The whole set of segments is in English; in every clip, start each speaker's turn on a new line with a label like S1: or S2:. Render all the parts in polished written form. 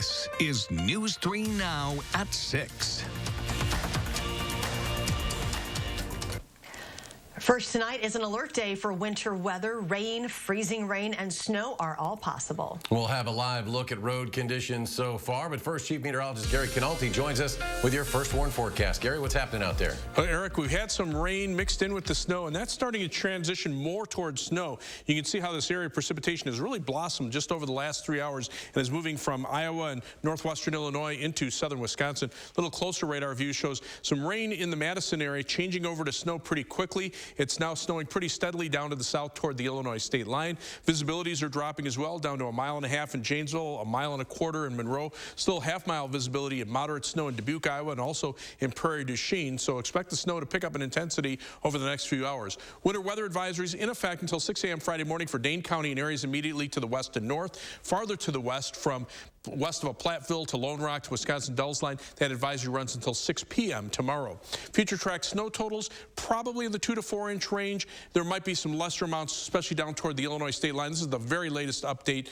S1: This is News 3 Now at 6.
S2: First tonight is an alert day for winter weather. Rain, freezing rain, and snow are all possible.
S3: We'll have a live look at road conditions so far, but first, Chief Meteorologist Gary Canalti joins us with your first warn forecast. Gary, what's happening out there?
S4: Eric, we've had some rain mixed in with the snow, and that's starting to transition more towards snow. You can see how this area of precipitation has really blossomed just over the last 3 hours and is moving from Iowa and northwestern Illinois into southern Wisconsin. A little closer radar view shows some rain in the Madison area changing over to snow pretty quickly. It's now snowing pretty steadily down to the south toward the Illinois state line. Visibilities are dropping as well, down to 1.5 miles in Janesville, 1.25 miles in Monroe. Still half-mile visibility and moderate snow in Dubuque, Iowa, and also in Prairie du Chien. So expect the snow to pick up in intensity over the next few hours. Winter weather advisories in effect until 6 a.m. Friday morning for Dane County and areas immediately to the west and north. Farther to the west, from west of Platteville to Lone Rock to Wisconsin Dells line, that advisory runs until 6 p.m. tomorrow. Future track snow totals probably in the 2 to 4 inch range. There might be some lesser amounts, especially down toward the Illinois state line. This is the very latest update,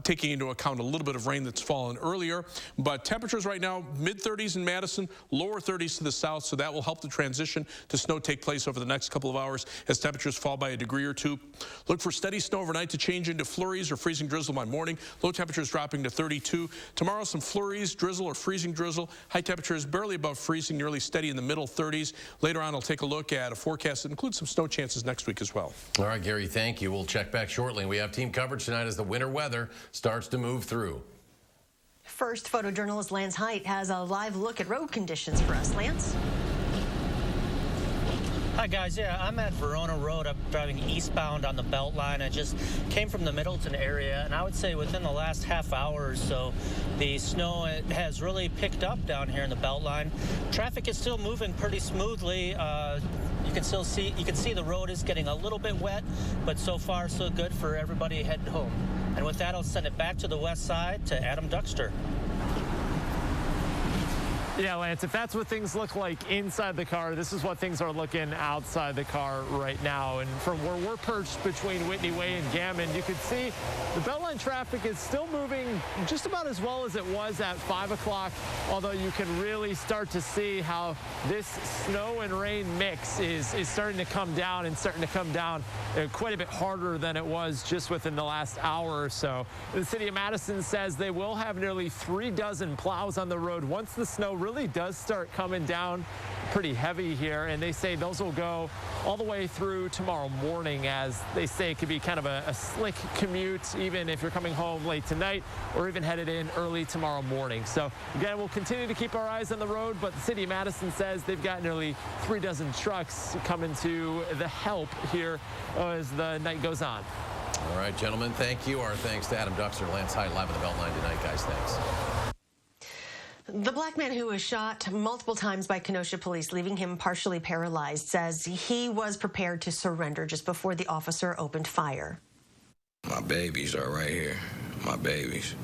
S4: taking into account a little bit of rain that's fallen earlier. But temperatures right now, mid-30s in Madison, lower 30s to the south, so that will help the transition to snow take place over the next couple of hours as temperatures fall by a degree or two. Look for steady snow overnight to change into flurries or freezing drizzle by morning. Low temperatures dropping to 32. Tomorrow, some flurries, drizzle or freezing drizzle. High temperatures barely above freezing, nearly steady in the middle 30s. Later on, I'll take a look at a forecast that includes some snow chances next week as well.
S3: All right, Gary, thank you. We'll check back shortly. We have team coverage tonight as the winter weather starts to move through.
S2: First, photojournalist Lance Height has a live look at road conditions for us. Lance?
S5: Hi guys, yeah, I'm at Verona Road. I'm driving eastbound on the Beltline. I just came from the Middleton area, and I would say within the last half hour or so, the snow has really picked up down here in the Beltline. Traffic is still moving pretty smoothly. You can see the road is getting a little bit wet, but so far so good for everybody heading home. And with that, I'll send it back to the west side to Adam Duxter.
S6: Yeah, Lance, if that's what things look like inside the car, this is what things are looking outside the car right now. And from where we're perched between Whitney Way and Gammon, you can see the Beltline traffic is still moving just about as well as it was at 5 o'clock, although you can really start to see how this snow and rain mix is starting to come down and starting to come down quite a bit harder than it was just within the last hour or so. The city of Madison says they will have nearly 3 dozen plows on the road once the snow really does start coming down pretty heavy here, and they say those will go all the way through tomorrow morning, as they say it could be kind of a slick commute even if you're coming home late tonight or even headed in early tomorrow morning. So again, we'll continue to keep our eyes on the road, but the city of Madison says they've got nearly 3 dozen trucks coming to the help here as the night goes on.
S3: All right, gentlemen, thank you. Our thanks to Adam Duxter, Lance Height, live at the Beltline tonight, guys. Thanks.
S2: The black man who was shot multiple times by Kenosha police, leaving him partially paralyzed, says he was prepared to surrender just before the officer opened fire.
S7: My babies are right here, my babies.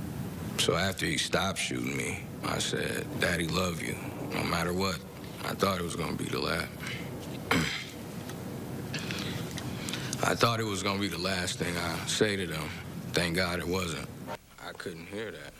S7: So after he stopped shooting me, I said, Daddy, love you, no matter what. I thought it was going to be the last. I thought it was going to be the last thing I say to them. Thank God it wasn't. I couldn't hear that.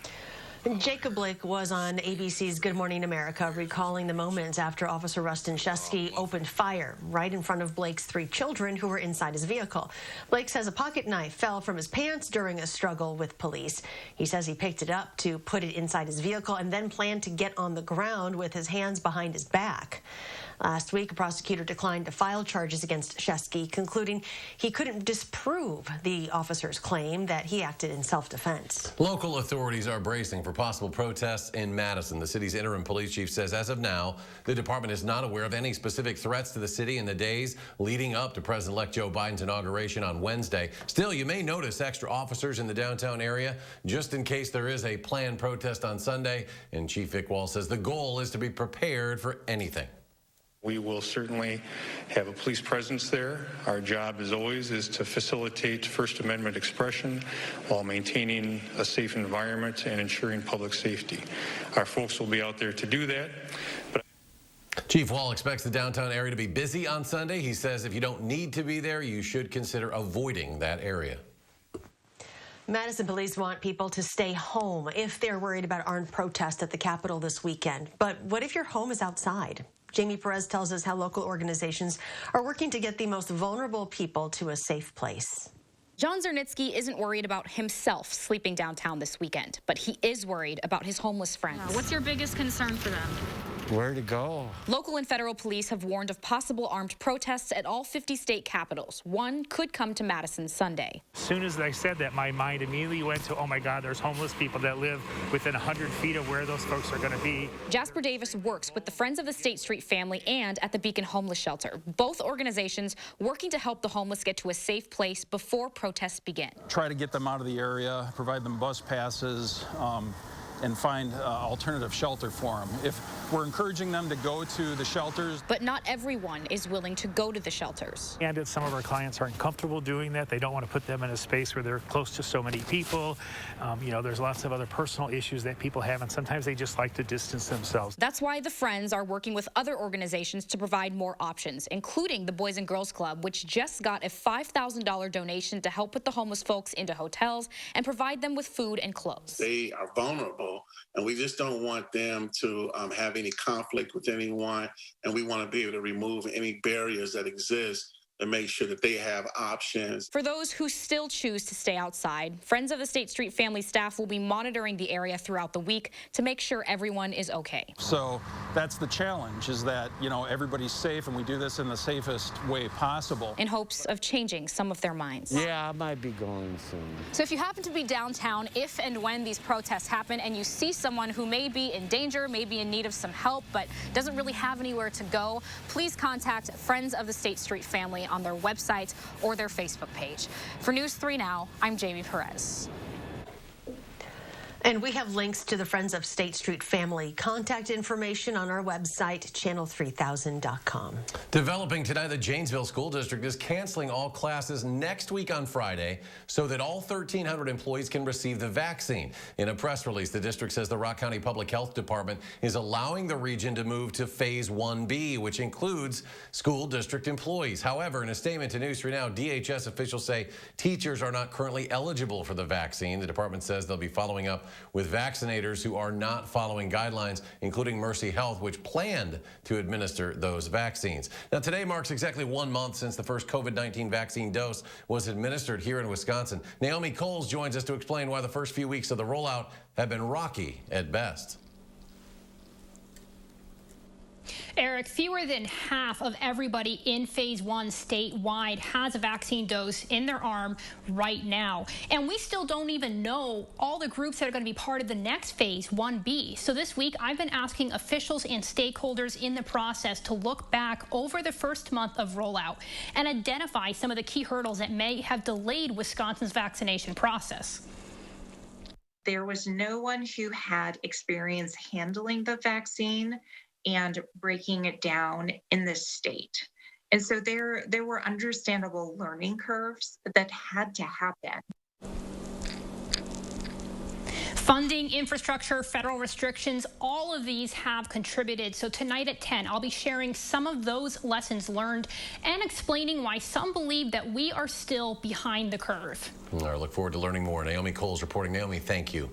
S2: Jacob Blake was on ABC's Good Morning America, recalling the moments after Officer Rustin Shesky opened fire right in front of Blake's 3 children who were inside his vehicle. Blake says a pocket knife fell from his pants during a struggle with police. He says he picked it up to put it inside his vehicle and then planned to get on the ground with his hands behind his back. Last week, a prosecutor declined to file charges against Shesky, concluding he couldn't disprove the officer's claim that he acted in self-defense.
S3: Local authorities are bracing for possible protests in Madison. The city's interim police chief says as of now, the department is not aware of any specific threats to the city in the days leading up to President-elect Joe Biden's inauguration on Wednesday. Still, you may notice extra officers in the downtown area just in case there is a planned protest on Sunday. And Chief Vic Wall says the goal is to be prepared for anything.
S8: We will certainly have a police presence there. Our job, as always, is to facilitate First Amendment expression while maintaining a safe environment and ensuring public safety. Our folks will be out there to do that.
S3: Chief Wall expects the downtown area to be busy on Sunday. He says if you don't need to be there, you should consider avoiding that area.
S2: Madison police want people to stay home if they're worried about armed protests at the Capitol this weekend. But what if your home is outside? Jamie Perez tells us how local organizations are working to get the most vulnerable people to a safe place.
S9: John Zernitsky isn't worried about himself sleeping downtown this weekend, but he is worried about his homeless friends.
S10: What's your biggest concern for them?
S11: Where to go?
S9: Local and federal police have warned of possible armed protests at all 50 state capitals. One could come to Madison Sunday.
S12: As soon as I said that, my mind immediately went to, oh my God, there's homeless people that live within 100 feet of where those folks are going to be.
S9: Jasper Davis works with the Friends of the State Street family and at the Beacon Homeless Shelter. Both organizations working to help the homeless get to a safe place before protests begin.
S13: Try to get them out of the area, provide them bus passes, and find alternative shelter for them. If we're encouraging them to go to the shelters.
S9: But not everyone is willing to go to the shelters.
S12: And some of our clients aren't comfortable doing that. They don't want to put them in a space where they're close to so many people. You know, there's lots of other personal issues that people have, and sometimes they just like to distance themselves.
S9: That's why the Friends are working with other organizations to provide more options, including the Boys and Girls Club, which just got a $5,000 donation to help put the homeless folks into hotels and provide them with food and clothes.
S14: They are vulnerable, and we just don't want them to have any conflict with anyone, and we want to be able to remove any barriers that exist and make sure that they have options.
S9: For those who still choose to stay outside, Friends of the State Street family staff will be monitoring the area throughout the week to make sure everyone is okay.
S13: So that's the challenge, is that, you know, everybody's safe, and we do this in the safest way possible.
S9: In hopes of changing some of their minds.
S11: Yeah, I might be going soon.
S10: So if you happen to be downtown, if and when these protests happen, and you see someone who may be in danger, may be in need of some help, but doesn't really have anywhere to go, please contact Friends of the State Street family on their website or their Facebook page. For News 3 Now, I'm Jamie Perez.
S2: And we have links to the Friends of State Street family contact information on our website, channel3000.com.
S3: Developing tonight, the Janesville School District is canceling all classes next week on Friday so that all 1,300 employees can receive the vaccine. In a press release, the district says the Rock County Public Health Department is allowing the region to move to Phase 1B, which includes school district employees. However, in a statement to News 3 Now, DHS officials say teachers are not currently eligible for the vaccine. The department says they'll be following up with vaccinators who are not following guidelines, including Mercy Health, which planned to administer those vaccines. Now, today marks exactly 1 month since the first COVID-19 vaccine dose was administered here in Wisconsin. Naomi Coles joins us to explain why the first few weeks of the rollout have been rocky at best.
S10: Eric, fewer than half of everybody in Phase 1 statewide has a vaccine dose in their arm right now. And we still don't even know all the groups that are going to be part of the next Phase 1B. So this week, I've been asking officials and stakeholders in the process to look back over the first month of rollout and identify some of the key hurdles that may have delayed Wisconsin's vaccination process.
S15: There was no one who had experience handling the vaccine and breaking it down in this state. And so there were understandable learning curves that had to happen.
S10: Funding, infrastructure, federal restrictions, all of these have contributed. So tonight at 10, I'll be sharing some of those lessons learned and explaining why some believe that we are still behind the curve.
S3: I look forward to learning more. Naomi Coles reporting. Naomi, thank you.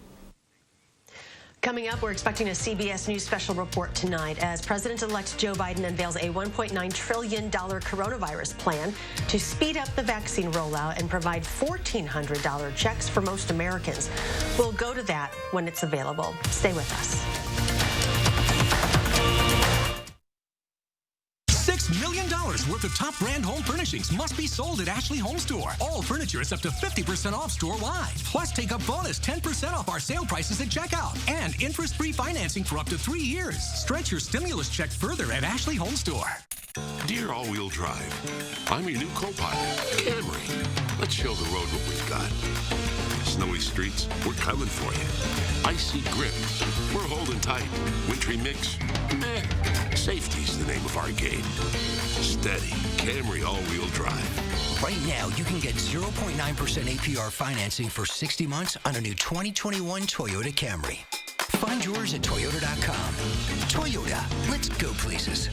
S2: Coming up, we're expecting a CBS News special report tonight as President-elect Joe Biden unveils a $1.9 trillion coronavirus plan to speed up the vaccine rollout and provide $1,400 checks for most Americans. We'll go to that when it's available. Stay with us.
S1: $6 million worth of top brand home furnishings must be sold at Ashley Home Store. All furniture is up to 50% off store-wide. Plus, take a bonus 10% off our sale prices at checkout and interest-free financing for up to 3 years. Stretch your stimulus check further at Ashley Home Store.
S16: Dear all-wheel drive, I'm your new co-pilot, Camry. Let's show the road what we've got. Snowy streets, we're coming for you. Icy grip, we're holding tight. Wintry mix, safety's the name of our game. Steady, Camry all-wheel drive.
S17: Right now, you can get 0.9% APR financing for 60 months on a new 2021 Toyota Camry. Find yours at Toyota.com. Toyota, let's go places.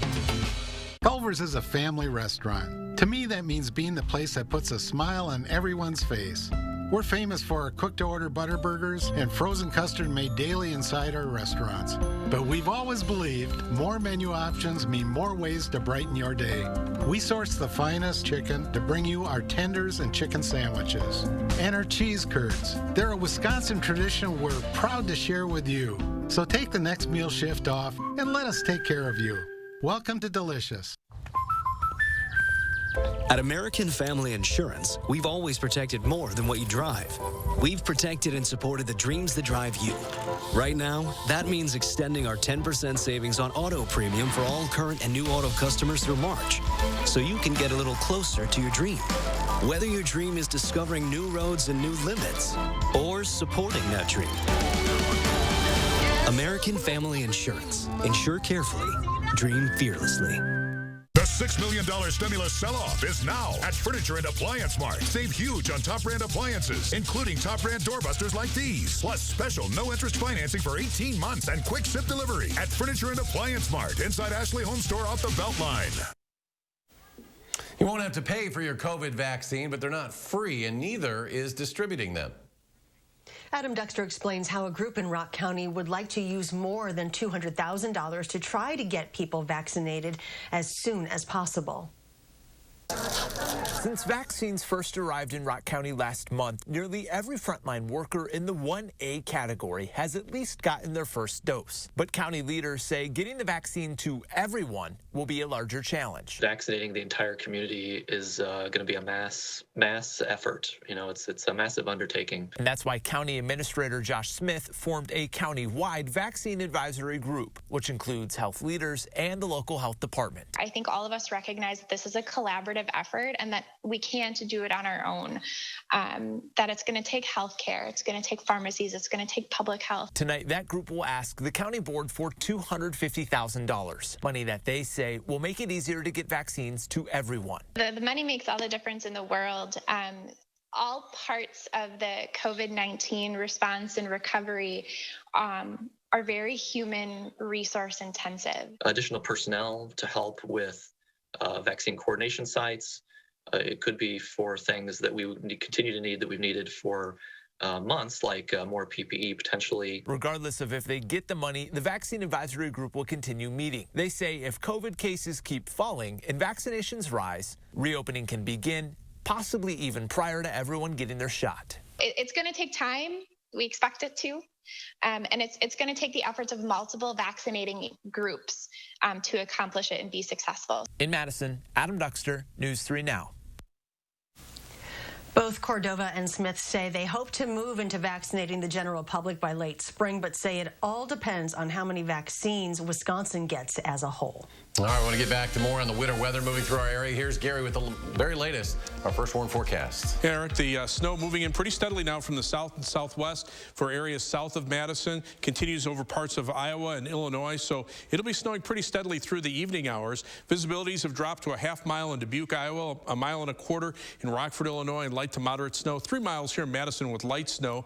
S18: Culver's is a family restaurant. To me, that means being the place that puts a smile on everyone's face. We're famous for our cook-to-order butter burgers and frozen custard made daily inside our restaurants. But we've always believed more menu options mean more ways to brighten your day. We source the finest chicken to bring you our tenders and chicken sandwiches. And our cheese curds. They're a Wisconsin tradition we're proud to share with you. So take the next meal shift off and let us take care of you. Welcome to Delicious.
S19: At American Family Insurance, we've always protected more than what you drive. We've protected and supported the dreams that drive you. Right now, that means extending our 10% savings on auto premium for all current and new auto customers through March, so you can get a little closer to your dream. Whether your dream is discovering new roads and new limits, or supporting that dream. American Family Insurance. Insure carefully. Dream fearlessly.
S20: The $6 million stimulus sell-off is now at Furniture and Appliance Mart. Save huge on top brand appliances, including top brand doorbusters like these. Plus special no-interest financing for 18 months and quick ship delivery at Furniture and Appliance Mart inside Ashley Home Store off the Beltline.
S3: You won't have to pay for your COVID vaccine, but they're not free, and neither is distributing them.
S2: Adam Dexter explains how a group in Rock County would like to use more than $200,000 to try to get people vaccinated as soon as possible.
S21: Since vaccines first arrived in Rock County last month, nearly every frontline worker in the 1A category has at least gotten their first dose. But county leaders say getting the vaccine to everyone will be a larger challenge.
S22: Vaccinating the entire community is going to be a mass effort. You know, it's a massive undertaking.
S21: And that's why County Administrator Josh Smith formed a county-wide vaccine advisory group, which includes health leaders and the local health department.
S23: I think all of us recognize that this is a collaborative effort and that we can't do it on our own, that it's going to take healthcare, it's going to take pharmacies, it's going to take public health.
S21: Tonight, that group will ask the county board for $250,000, money that they say will make it easier to get vaccines to everyone.
S23: The money makes all the difference in the world. All parts of the COVID-19 response and recovery are very human resource intensive.
S22: Additional personnel to help with vaccine coordination sites. It could be for things that we would continue to need that we've needed for months, like more PPE potentially.
S21: Regardless of if they get the money, the vaccine advisory group will continue meeting. They say if COVID cases keep falling and vaccinations rise, reopening can begin, possibly even prior to everyone getting their shot.
S23: It's going to take time. We expect it to. And it's going to take the efforts of multiple vaccinating groups to accomplish it and be successful.
S21: In Madison, Adam Dexter, News 3 Now.
S2: Both Cordova and Smith say they hope to move into vaccinating the general public by late spring, but say it all depends on how many vaccines Wisconsin gets as a whole.
S3: All right, I want to get back to more on the winter weather moving through our area. Here's Gary with the very latest, our first warn forecast.
S4: Yeah, Eric, the snow moving in pretty steadily now from the south and southwest for areas south of Madison, continues over parts of Iowa and Illinois, so it'll be snowing pretty steadily through the evening hours. Visibilities have dropped to a half mile in Dubuque, Iowa, a mile and a quarter in Rockford, Illinois, and light to moderate snow. 3 miles here in Madison with light snow.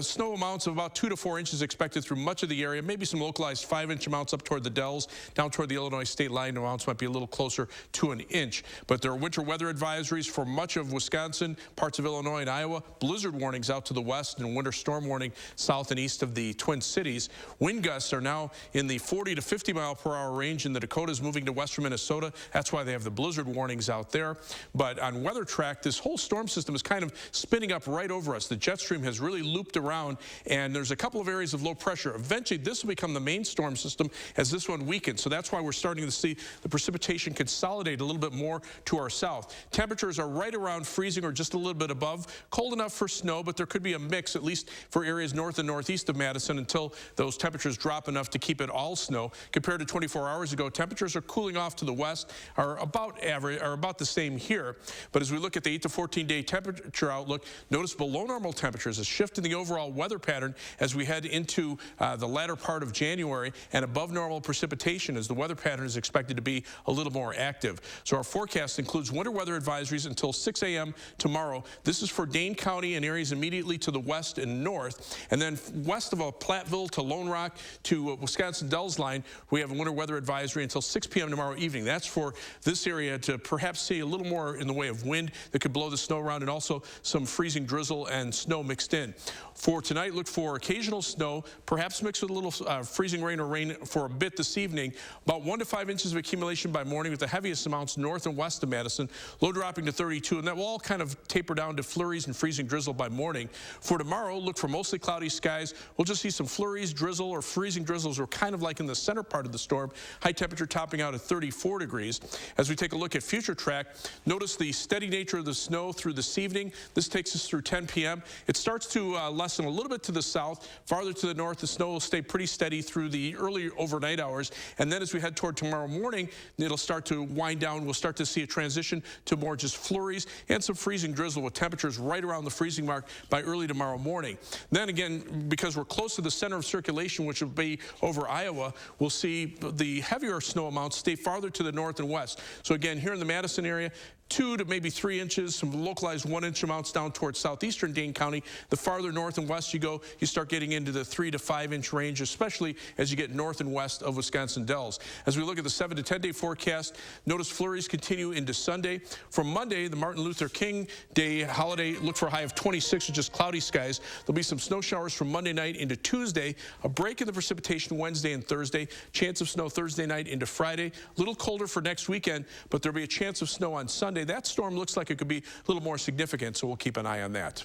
S4: Snow amounts of about 2 to 4 inches expected through much of the area, maybe some localized 5-inch amounts up toward the Dells, down toward the Illinois state line. Amounts might be a little closer to an inch. But there are winter weather advisories for much of Wisconsin, parts of Illinois and Iowa, blizzard warnings out to the west, and winter storm warning south and east of the Twin Cities. Wind gusts are now in the 40 to 50 mile per hour range in the Dakotas, moving to western Minnesota. That's why they have the blizzard warnings out there. But on Weather Track, this whole storm system is kind of spinning up right over us. The jet stream has really looped around, and there's a couple of areas of low pressure. Eventually, this will become the main storm system as this one weakens. So that's why we're starting to see the precipitation consolidate a little bit more to our south. Temperatures are right around freezing or just a little bit above. Cold enough for snow, but there could be a mix, at least for areas north and northeast of Madison, until those temperatures drop enough to keep it all snow. Compared to 24 hours ago, temperatures are cooling off to the west, are about average, are about the same here. But as we look at the 8 to 14-day temperature outlook, notice below normal temperatures, a shift in the overall weather pattern as we head into the latter part of January, and above normal precipitation as the weather pattern is expected to be a little more active. So our forecast includes winter weather advisories until 6 a.m. tomorrow. This is for Dane County and areas immediately to the west and north. And then west of Platteville to Lone Rock to Wisconsin Dells line, we have a winter weather advisory until 6 p.m. tomorrow evening. That's for this area to perhaps see a little more in the way of wind that could blow the snow around, and also some freezing drizzle and snow mixed in. For tonight, look for occasional snow, perhaps mixed with a little freezing rain or rain for a bit this evening. About 1 to 5 inches of accumulation by morning, with the heaviest amounts north and west of Madison. Low dropping to 32, and that will all kind of taper down to flurries and freezing drizzle by morning. For tomorrow, look for mostly cloudy skies. We'll just see some flurries, drizzle, or freezing drizzles. We're kind of like in the center part of the storm. High temperature topping out at 34 degrees. As we take a look at future track, notice the steady nature of the snow through this evening. This takes us through 10 p.m. It starts to lessen a little bit to the south. Farther to the north, the snow will stay pretty steady through the early overnight hours. And then as we head toward tomorrow morning, it'll start to wind down. We'll start to see a transition to more just flurries and some freezing drizzle with temperatures right around the freezing mark by early tomorrow morning. Then again, because we're close to the center of circulation, which will be over Iowa, we'll see the heavier snow amounts stay farther to the north and west. So again, here in the Madison area, 2 to maybe 3 inches, some localized 1-inch amounts down towards southeastern Dane County. The farther north and west you go, you start getting into the 3 to 5 inch range, especially as you get north and west of Wisconsin Dells. As we look at the 7 to 10 day forecast, notice flurries continue into Sunday. From Monday, the Martin Luther King Day holiday, look for a high of 26 with just cloudy skies. There'll be some snow showers from Monday night into Tuesday, a break in the precipitation Wednesday and Thursday, chance of snow Thursday night into Friday. A little colder for next weekend, but there'll be a chance of snow on Sunday. That storm looks like it could be a little more significant, so we'll keep an eye on that.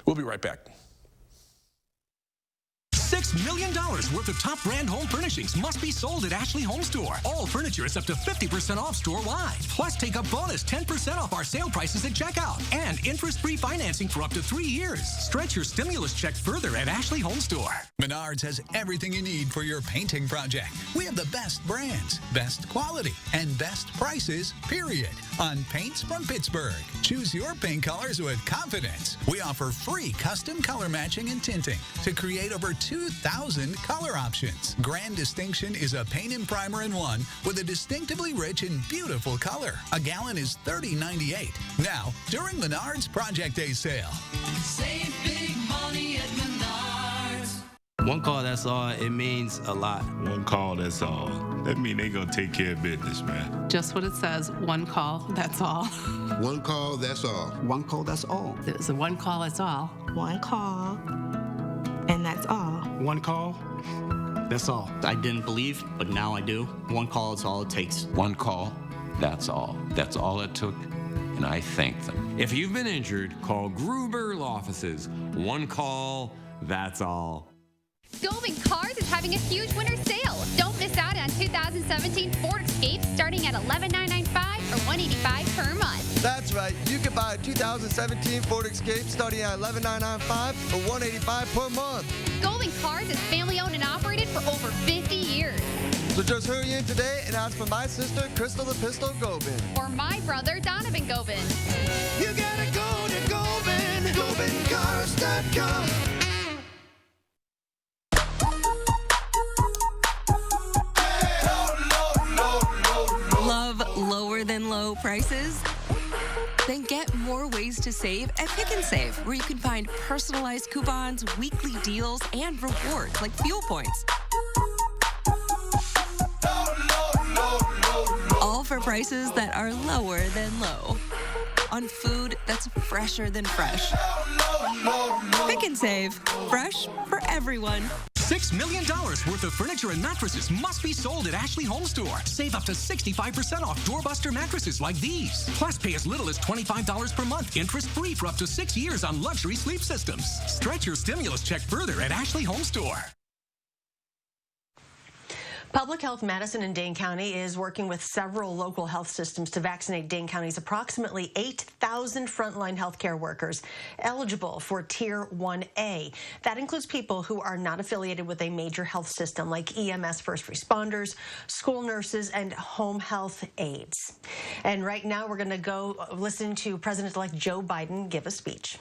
S4: We'll be right back.
S1: $6 million worth of top brand home furnishings must be sold at Ashley Home Store. All furniture is up to 50% off store-wide. Plus, take a bonus 10% off our sale prices at checkout and interest-free financing for up to 3 years. Stretch your stimulus check further at Ashley Home Store.
S5: Menards has everything you need for your painting project. We have the best brands, best quality, and best prices, period, on paints from Pittsburgh. Choose your paint colors with confidence. We offer free custom color matching and tinting to create over 2,000 color options. Grand Distinction is a paint and primer in one with a distinctively rich and beautiful color. A gallon is $30.98. Now, during Menards Project Day sale.
S6: Save big money at Menards.
S7: One call, that's all. It means a lot.
S24: One call, that's all. That means they gonna take care of business, man.
S25: Just what it says. One call, that's all.
S26: One call, that's all.
S27: One call, that's all.
S25: It's a one call, that's all.
S28: One call, and that's all.
S27: One call, that's all.
S29: I didn't believe, but now I do. One call is all it takes.
S30: One call, that's all. That's all it took, and I thank them.
S31: If you've been injured, call Gruber Law Offices. One call, that's all.
S9: Golden Cars is having a huge winter sale. Don't miss out on 2017 Ford Escape starting at $11,995 or $185 per month.
S32: That's right. You can buy a 2017 Ford Escape starting at $11,995 or $185 per month.
S9: Golden Cars is family owned and operated for over 50 years.
S32: So just hurry in today and ask for my sister, Crystal the Pistol Gobin.
S9: Or my brother, Donovan Gobin.
S6: You gotta go to Gobin, GobinCars.com.
S33: Love lower than low prices? Then get more ways to save at Pick and Save, where you can find personalized coupons, weekly deals, and rewards like fuel points. All for prices that are lower than low. On food that's fresher than fresh. Pick and Save. Fresh for everyone.
S1: $6 million worth of furniture and mattresses must be sold at Ashley Home Store. Save up to 65% off doorbuster mattresses like these. Plus, pay as little as $25 per month, interest-free for up to 6 years on luxury sleep systems. Stretch your stimulus check further at Ashley Home Store.
S2: Public Health Madison and Dane County is working with several local health systems to vaccinate Dane County's approximately 8,000 frontline healthcare workers eligible for Tier 1A. That includes people who are not affiliated with a major health system like EMS first responders, school nurses, and home health aides. And right now we're going to go listen to President-elect Joe Biden give a speech.